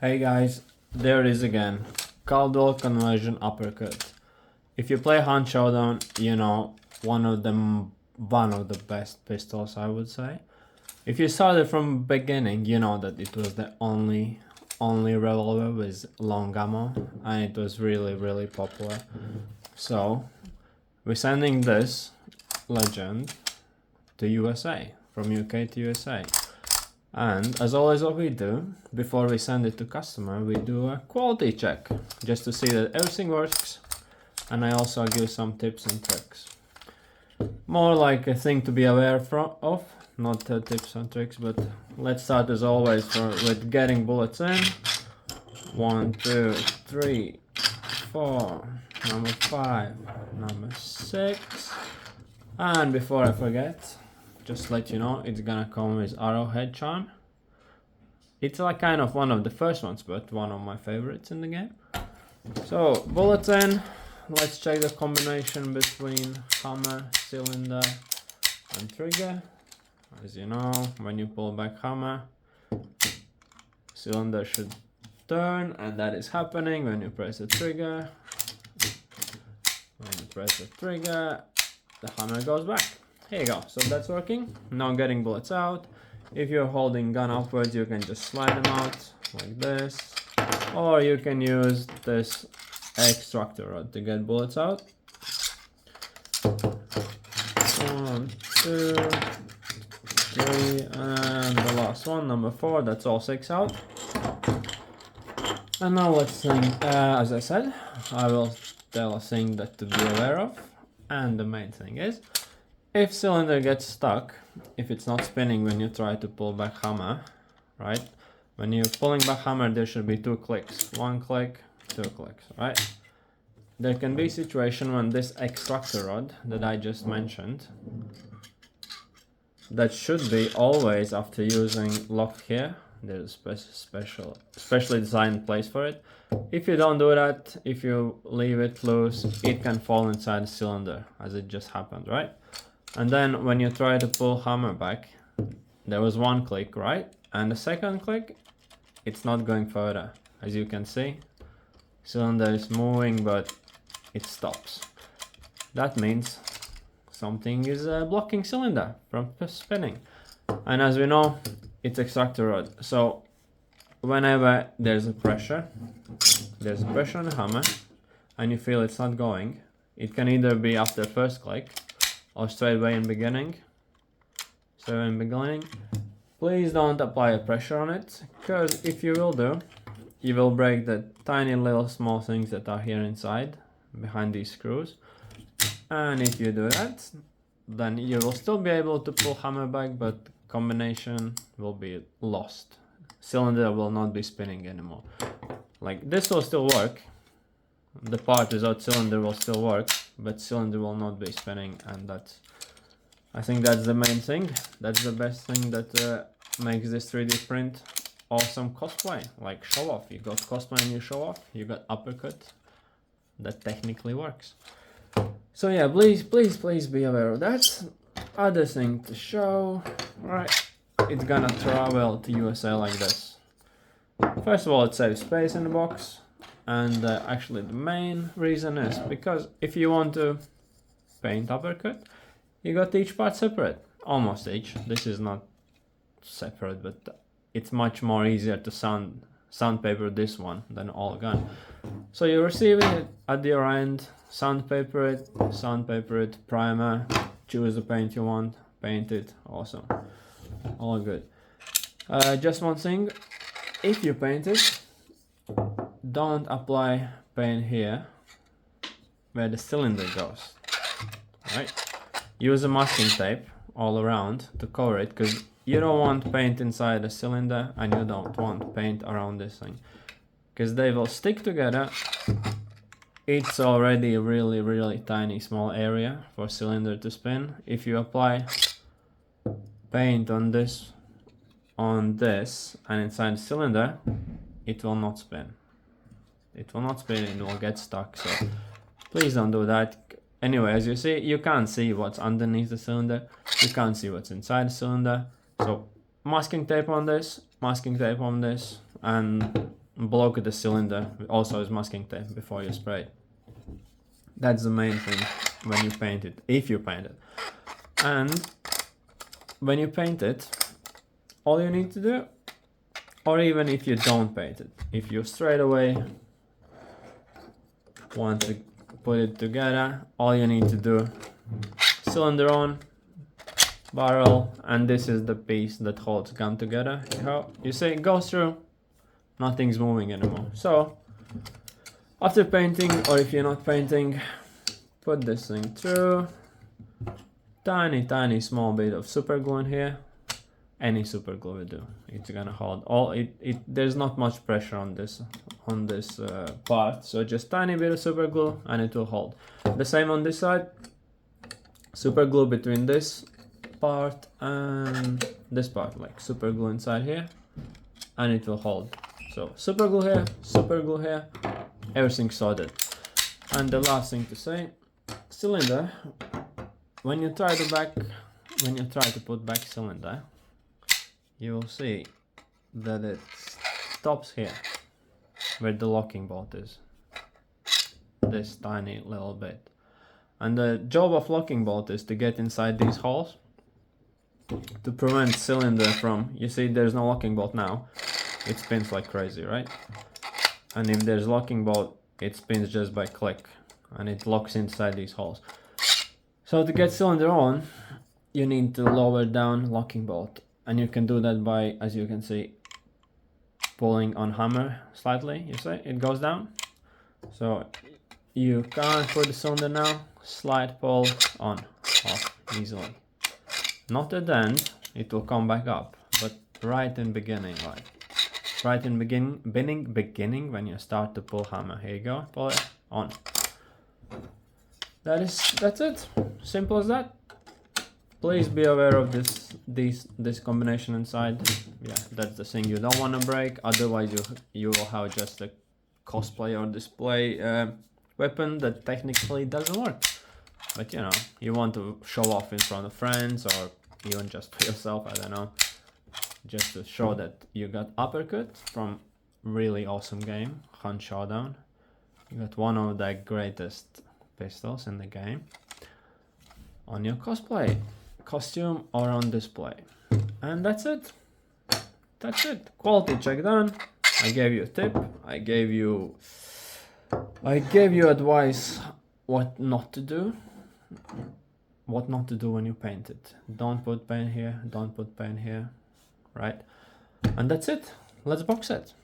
Hey guys, there it is again. Caldwell Conversion Uppercut. If you play Hunt Showdown, you know one of the best pistols, I would say. If you started from beginning, you know that it was the only revolver with long ammo, and it was really popular. So we're sending this legend to USA, from UK to USA. And as always, what we do before we send it to customer, we do a quality check just to see that everything works, and I also give some tips and tricks. More like a thing to be aware of, not tips and tricks, but let's start as always with getting bullets in. 1, 2, 3, 4, number 5, number 6, and before I forget, just let you know, it's gonna come with arrowhead charm. It's like kind of one of the first ones, but one of my favorites in the game. So bullets in. Let's check the combination between hammer, cylinder, and trigger. As you know, when you pull back hammer, cylinder should turn, and that is happening when you press the trigger. When you press the trigger, the hammer goes back. Here you go, so that's working. Now getting bullets out. If you're holding gun upwards, you can just slide them out like this, or you can use this extractor rod to get bullets out. 1, 2, 3, and the last one, number 4, that's all 6 out. And now let's think, as I said, I will tell a thing that to be aware of, and the main thing is, if cylinder gets stuck, if it's not spinning when you try to pull back hammer, right? When you're pulling back hammer, there should be 2 clicks. 1 click, 2 clicks, right? There can be a situation when this extractor rod that I just mentioned, that should be always after using lock here. There's a specially designed place for it. If you don't do that, if you leave it loose, it can fall inside the cylinder, as it just happened, right? And then when you try to pull hammer back, there was 1 click, right? And the second click, it's not going further. As you can see, cylinder is moving, but it stops. That means something is blocking cylinder from spinning. And as we know, it's extractor rod. So whenever there's a pressure on the hammer, and you feel it's not going, it can either be after first click, or straight away in beginning. Please don't apply a pressure on it, because if you will do, you will break the tiny little small things that are here inside, behind these screws. And if you do that, then you will still be able to pull hammer back, but combination will be lost. Cylinder will not be spinning anymore. Like this will still work. The part without cylinder will still work, but cylinder will not be spinning, and I think that's the main thing. That's the best thing that makes this 3D print awesome cosplay. Like show off. You got cosplay and you show off. You got uppercut. That technically works. So yeah, please be aware of that. Other thing to show, right? It's gonna travel to USA like this. First of all, it saves space in the box. And actually the main reason is because if you want to paint uppercut, you got each part separate, almost each. This is not separate, but it's much more easier to sandpaper this one than all gun. So you're receiving it at your end, sandpaper it, primer, choose the paint you want, paint it, awesome, all good. Just one thing, if you paint it, don't apply paint here where the cylinder goes, right? Use a masking tape all around to cover it, because you don't want paint inside the cylinder, and you don't want paint around this thing, because they will stick together. It's already a really tiny small area for cylinder to spin. If you apply paint on this and inside the cylinder, it will not spin. It will not spin, it will get stuck, so please don't do that. Anyway, as you see, you can't see what's underneath the cylinder, you can't see what's inside the cylinder, so masking tape on this, and block the cylinder also with masking tape before you spray it. That's the main thing when you paint it, if you paint it. And when you paint it, all you need to do, or even if you don't paint it, if you straight away want to put it together, all you need to do, cylinder on, barrel, and this is the piece that holds gun together. You see it goes through, nothing's moving anymore. So after painting, or if you're not painting, put this thing through, tiny small bit of super glue in here. Any super glue will do. It's gonna hold all it. There's not much pressure on this part, so just tiny bit of super glue and it will hold. The same on this side. Super glue between this part and this part, like super glue inside here, and it will hold. So super glue here, everything's sorted. And the last thing to say, cylinder, when you try to put back cylinder, you will see that it stops here where the locking bolt is, this tiny little bit. And the job of locking bolt is to get inside these holes to prevent cylinder from, you see there's no locking bolt now, it spins like crazy, right? And if there's locking bolt, it spins just by click and it locks inside these holes. So to get cylinder on, you need to lower down locking bolt, and you can do that by, as you can see, pulling on hammer slightly. You see it goes down, so you can't put the cylinder now. Slide pull on, off easily. Not at the end, it will come back up, but right in beginning, like right in beginning when you start to pull hammer. Here you go, pull it on. That's it. Simple as that. Please be aware of this combination inside. Yeah, that's the thing you don't want to break. Otherwise, you will have just a cosplay or display weapon that technically doesn't work. But you know, you want to show off in front of friends or even just for yourself. I don't know, just to show that you got uppercut from really awesome game, Hunt Showdown. You got one of the greatest pistols in the game on your cosplay costume or on display. And that's it. Quality check done. I gave you a tip. I gave you advice what not to do when you paint it. Don't put paint here, don't put paint here, right? And that's it. Let's box it.